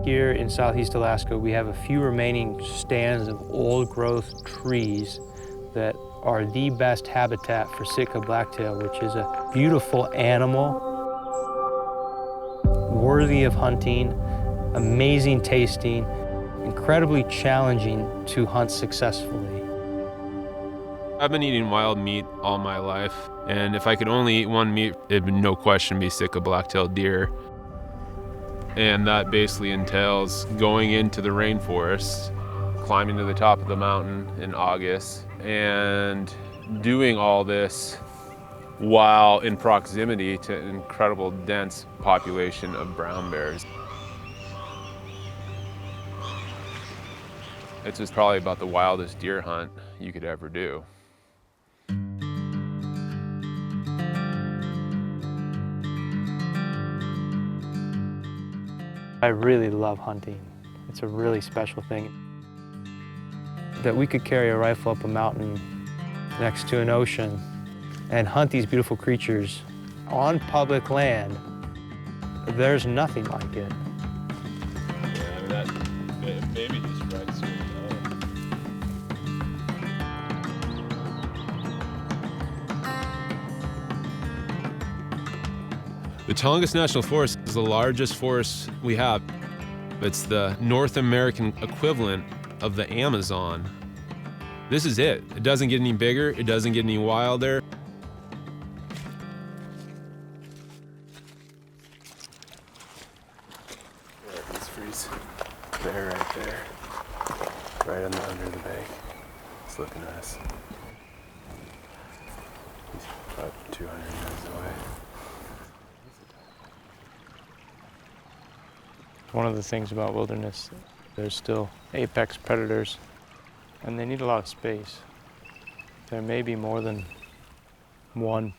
Here in Southeast Alaska, we have a few remaining stands of old-growth trees that are the best habitat for Sitka blacktail, which is a beautiful animal, worthy of hunting, amazing tasting, incredibly challenging to hunt successfully. I've been eating wild meat all my life, and if I could only eat one meat, it'd no question be Sitka blacktail deer. And that basically entails going into the rainforest, climbing to the top of the mountain in August, and doing all this while in proximity to an incredible dense population of brown bears. It's just probably about the wildest deer hunt you could ever do. I really love hunting. It's a really special thing. That we could carry a rifle up a mountain next to an ocean and hunt these beautiful creatures on public land. There's nothing like it. Yeah, I mean, that maybe just right soon. The Tongass National Forest is the largest forest we have. It's the North American equivalent of the Amazon. This is it. It doesn't get any bigger. It doesn't get any wilder. Yeah, he's freezing. There, right there. Right under the bank. It's looking at us. He's about 200 yards away. One of the things about wilderness, there's still apex predators, and they need a lot of space. There may be more than one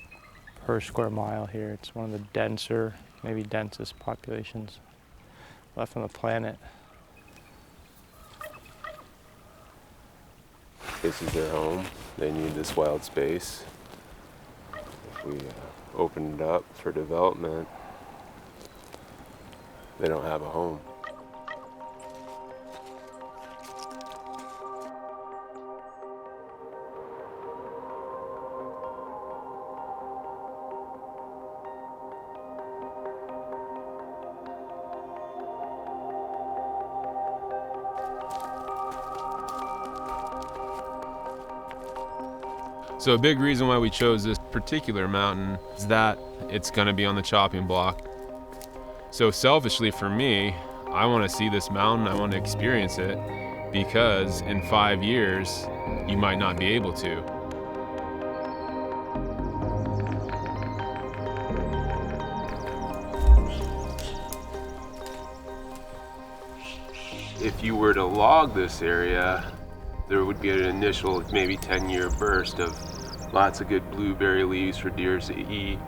per square mile here. It's one of the denser, maybe densest populations left on the planet. This is their home. They need this wild space. If we open it up for development, they don't have a home. So a big reason why we chose this particular mountain is that it's going to be on the chopping block. So selfishly for me, I want to see this mountain, I want to experience it, because in 5 years, you might not be able to. If you were to log this area, there would be an initial maybe 10-year burst of lots of good blueberry leaves for deer to eat.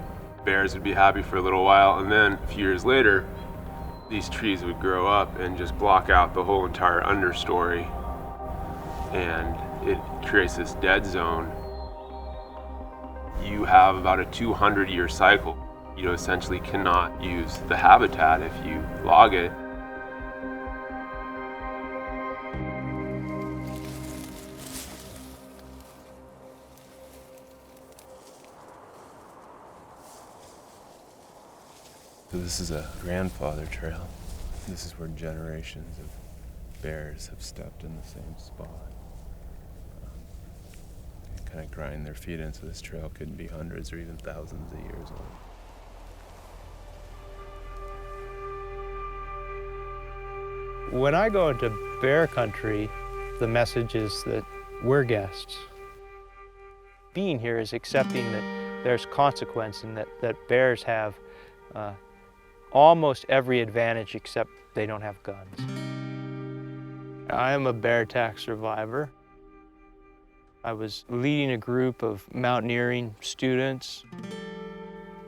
Bears would be happy for a little while, and then a few years later, these trees would grow up and just block out the whole entire understory, and it creates this dead zone. You have about a 200-year cycle. You essentially cannot use the habitat if you log it. So this is a grandfather trail. This is where generations of bears have stepped in the same spot. They kind of grind their feet into this trail. Could be hundreds or even thousands of years old. When I go into bear country, the message is that we're guests. Being here is accepting that there's consequence and that bears have almost every advantage except they don't have guns. I am a bear attack survivor. I was leading a group of mountaineering students.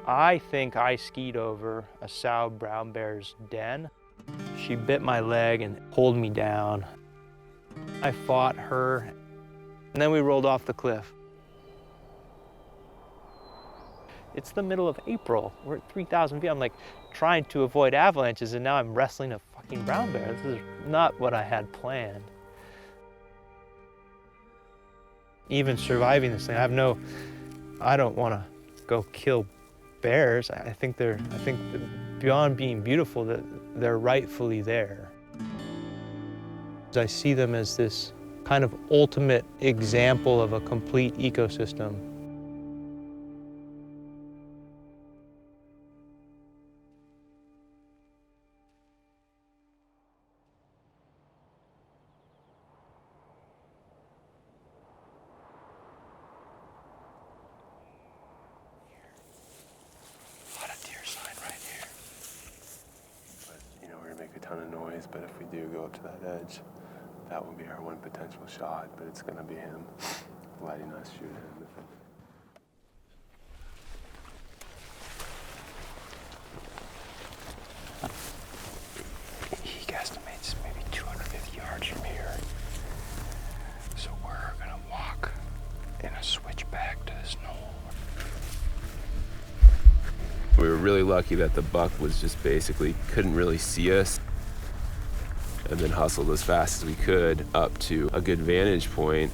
I think I skied over a sow brown bear's den. She bit my leg and pulled me down. I fought her, and then we rolled off the cliff. It's the middle of April. We're at 3,000 feet. I'm like trying to avoid avalanches, and now I'm wrestling a fucking brown bear. This is not what I had planned. Even surviving this thing, I don't want to go kill bears. I think that beyond being beautiful, that they're rightfully there. I see them as this kind of ultimate example of a complete ecosystem. Make a ton of noise, but if we do go up to that edge, that will be our one potential shot, but it's going to be him letting us shoot him. He guesstimates maybe 250 yards from here, so we're going to walk in a switchback to this knoll. We were really lucky that the buck was just basically couldn't really see us, and then hustled as fast as we could up to a good vantage point.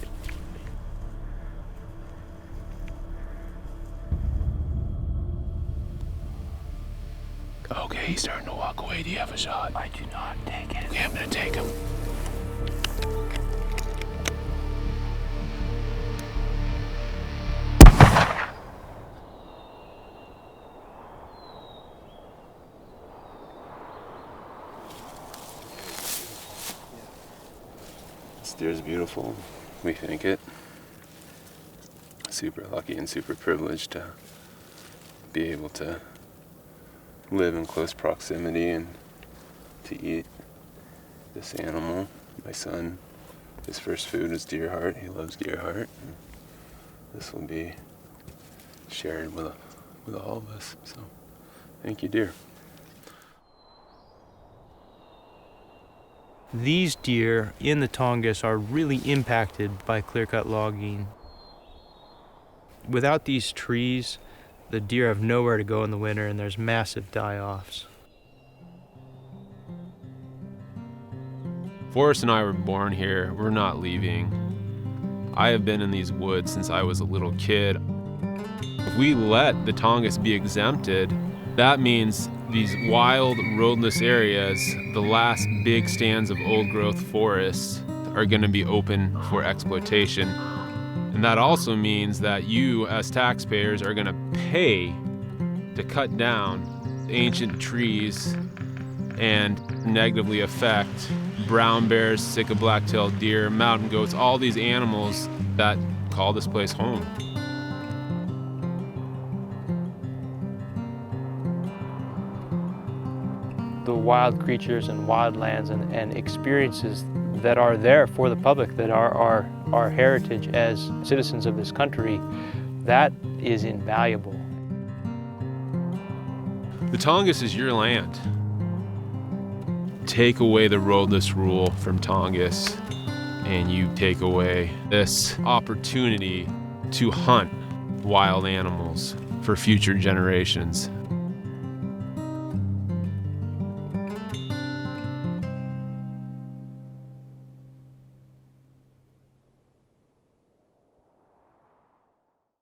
Okay, he's starting to walk away. Do you have a shot? I do not. Take it. Okay, I'm gonna take him. This deer's beautiful. We think it. Super lucky and super privileged to be able to live in close proximity and to eat this animal. My son, his first food is deer heart. He loves deer heart. And this will be shared with all of us. So thank you, deer. These deer in the Tongass are really impacted by clear-cut logging. Without these trees, the deer have nowhere to go in the winter, and there's massive die-offs. Forrest and I were born here. We're not leaving. I have been in these woods since I was a little kid. If we let the Tongass be exempted, that means these wild, roadless areas, the last big stands of old-growth forests, are going to be open for exploitation. And that also means that you, as taxpayers, are going to pay to cut down ancient trees and negatively affect brown bears, Sitka black-tailed deer, mountain goats, all these animals that call this place home. The wild creatures and wildlands and experiences that are there for the public, that are our heritage as citizens of this country, that is invaluable. The Tongass is your land. Take away the roadless rule from Tongass, and you take away this opportunity to hunt wild animals for future generations.